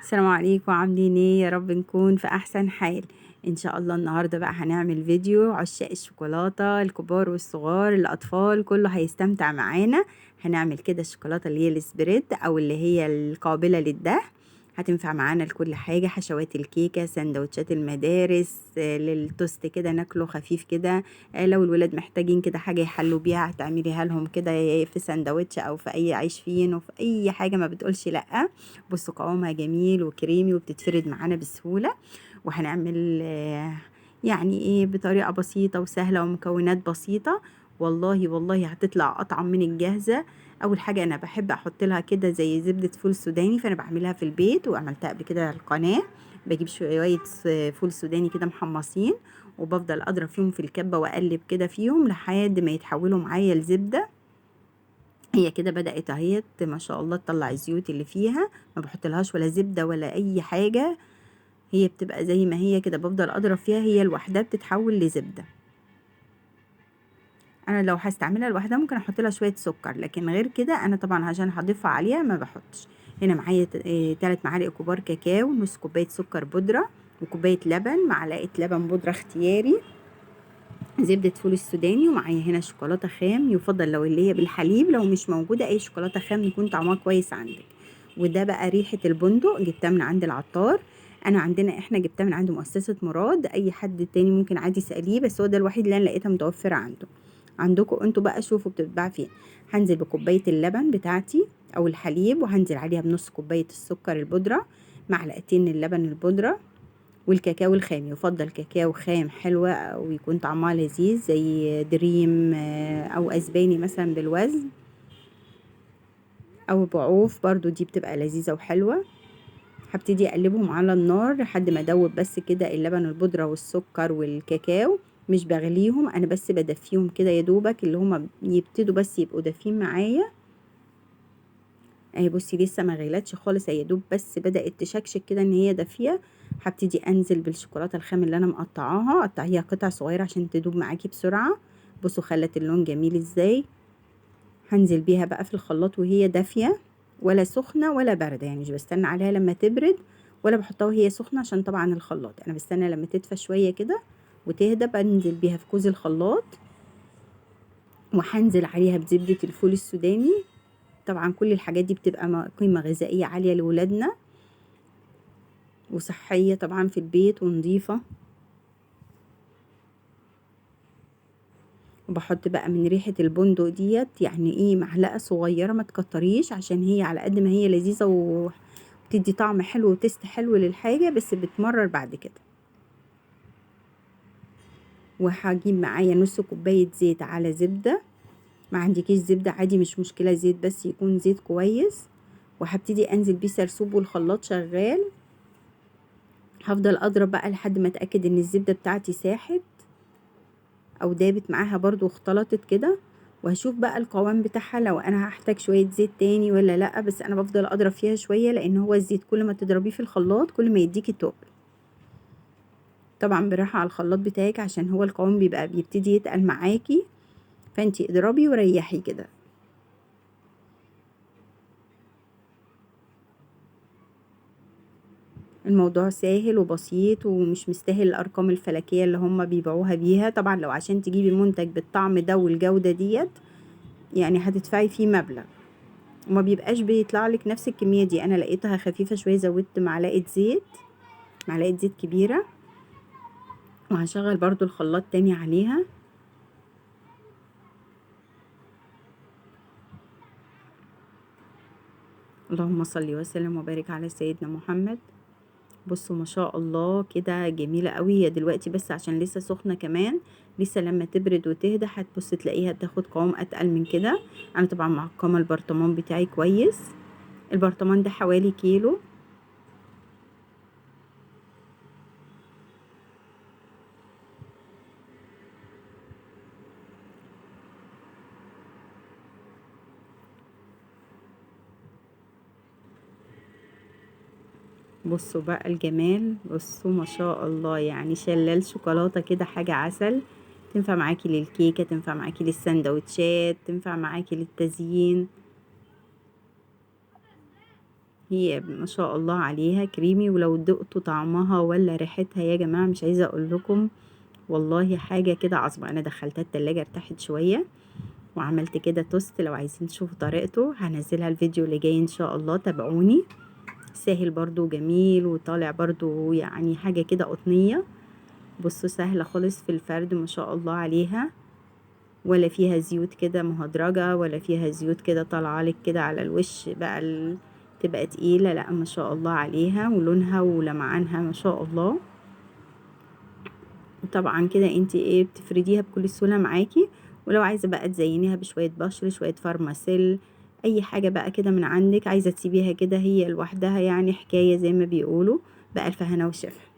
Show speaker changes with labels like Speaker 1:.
Speaker 1: السلام عليكم، عاملين ايه؟ يا رب نكون في احسن حال. ان شاء الله النهارده بقى هنعمل فيديو عشاق الشوكولاته، الكبار والصغار الاطفال كله هيستمتع معانا. هنعمل كده الشوكولاته اللي هي السبريد او اللي هي القابله للدهن. هتنفع معانا لكل حاجه، حشوات الكيكه، سندوتشات المدارس، للتوست كده ناكله خفيف كده. لو الولاد محتاجين كده حاجه يحلوا بيها هتعمليها لهم كده في سندوتش او في اي عيش فين وفي اي حاجه ما بتقولش لا. بصوا قوامها جميل وكريمي وبتتفرد معانا بسهولة. وهنعمل يعني ايه بطريقة بسيطة وسهلة ومكونات بسيطة. والله والله هتطلع أطعم من الجاهزة. أول حاجة أنا بحب أحط لها كده زي زبدة فول سوداني، فأنا بعملها في البيت وعملتها قبل كده على القناة. بجيب شوية فول سوداني كده محمصين، وبفضل أضرب فيهم في الكبة وأقلب كده فيهم لحد ما يتحولوا معايا لزبدة. هي كده بدأت اهيت ما شاء الله تطلع الزيوت اللي فيها، ما بحطلهاش ولا زبدة ولا أي حاجة. هي بتبقى زي ما هي كده، بفضل أضرب فيها هي لوحدها بتتحول لزبدة. أنا لو هستعملها لوحدها ممكن أحط لها شوية سكر، لكن غير كده أنا طبعا عشان هضيفها عليها ما بحطش. هنا معايا 3 معالق كبار كاكاو، نص كوباية سكر بودرة، وكوباية لبن، معلقة لبن بودرة اختياري، زبدة فول السوداني، ومعايا هنا شوكولاتة خام، يفضل لو اللي هي بالحليب، لو مش موجودة أي شوكولاتة خام يكون طعمها كويس عندك. وده بقى ريحة البندق، جبتها من عند العطار. أنا عندنا إحنا جبتها من عند مؤسسة مراد، أي حد تاني ممكن عادي يسأليه، بس هو ده الوحيد اللي أنا لقيتها متوفرة عنده. عندكم انتوا بقى شوفوا بتتباع فين. هنزل بكوباية اللبن بتاعتي أو الحليب، وهنزل عليها بنص كوباية السكر البودرة، معلقتين اللبن البودرة، والكاكاو الخام. يفضل كاكاو خام حلوة أو يكون طعمها لذيذ زي دريم أو أسباني مثلا بالوزن، أو بعوف برضو دي بتبقى لذيذة وحلوة. هبتدي أقلبهم على النار لحد ما أدوب بس كده اللبن البودرة والسكر والكاكاو. مش بغليهم أنا، بس بدفيهم كده يدوبك اللي هما يبتدوا بس يبقوا دافين معايا. اهي بصي لسه ما غلتش خالص، هي دوب بس بدأت تشكشك كده ان هي دافية. هبتدي انزل بالشوكولاتة الخام اللي انا مقطعاها، قطعيها قطع صغيرة عشان تدوب معاكي بسرعة. بصوا خلت اللون جميل ازاي. هنزل بيها بقى في الخلاط وهي دافية، ولا سخنة ولا باردة، يعني مش بستنى عليها لما تبرد، ولا بحطها وهي سخنة عشان طبعا الخلاط، انا بستنى لما تدفى شوية كده وتهدى، بنزل بيها في كوز الخلاط. وهنزل عليها بزبدة الفول السوداني. طبعا كل الحاجات دي بتبقى قيمة غذائية عالية لولادنا، وصحية طبعا في البيت ونظيفة. وبحط بقى من ريحة البندق ديت يعني ايه معلقة صغيرة، ما تكتريش، عشان هي على قد ما هي لذيذة وبتدي طعم حلو وتست حلو للحاجة، بس بتمرر بعد كده. وهجيب معايا نص كوباية زيت على زبدة، ما عندكيش زبدة عادي مش مشكلة، زيت بس يكون زيت كويس. وهبتدي انزل بيه سرسوب والخلاط شغال. هفضل اضرب بقى لحد ما اتأكد ان الزبدة بتاعتي ساحت او دابت معاها برضو واختلطت كده. وهشوف بقى القوام بتاعها لو انا هحتاج شوية زيت تاني ولا لا، بس انا بفضل اضرب فيها شوية لان هو الزيت كل ما تضربيه في الخلاط كل ما يديكي تقل. طبعا براحة على الخلاط بتاعك عشان هو القوام بيبقى بيبتدي يتقل معاكي، فانتي اضربي وريحي كده. الموضوع سهل وبسيط ومش مستاهل الارقام الفلكية اللي هم بيبيعوها بيها. طبعا لو عشان تجيبي منتج بالطعم ده والجودة ديت يعني هتدفعي فيه مبلغ، وما بيبقاش بيطلع لك نفس الكمية دي. انا لقيتها خفيفة شوية، زودت معلقة زيت، معلقة زيت كبيرة. وهشغل برضو الخلاط تاني عليها. اللهم صل وسلم وبارك على سيدنا محمد. بصوا ما شاء الله كده جميلة قوي. هي دلوقتي بس عشان لسه سخنة كمان، لسه لما تبرد وتهدى هتبص تلاقيها تاخد قوام اتقل من كده. انا طبعا معقمة البرطمان بتاعي كويس، البرطمان ده حوالي كيلو. بصوا بقى الجمال، بصوا ما شاء الله، يعني شلال شوكولاتة كده حاجة عسل. تنفع معاكي للكيكة، تنفع معاكي للسندوتشات، تنفع معاكي للتزيين. هي ما شاء الله عليها كريمي، ولو دقتوا طعمها ولا ريحتها يا جماعة مش عايزة اقول لكم، والله حاجة كده عظمة. انا دخلتها التلاجة ارتاحت شوية وعملت كده توست. لو عايزين تشوفوا طريقته هنزلها الفيديو اللي جاي ان شاء الله، تابعوني. سهل برضو جميل وطالع برضو يعني حاجة كده قطنية. بصوا سهلة خالص في الفرد ما شاء الله عليها، ولا فيها زيوت كده مهدرجة ولا فيها زيوت كده طالعالك كده على الوش بقى تبقى تقيلة. لا ما شاء الله عليها، ولونها ولمعانها ما شاء الله. وطبعا كده انت ايه بتفرديها بكل سهولة معاكي. ولو عايزة بقى تزينيها بشوية بشر، شوية فارماسيل، اي حاجة بقى كده من عندك، عايزة تسيبيها كده هي لوحدها يعني حكاية زي ما بيقولوا. بألف هنا وشفا.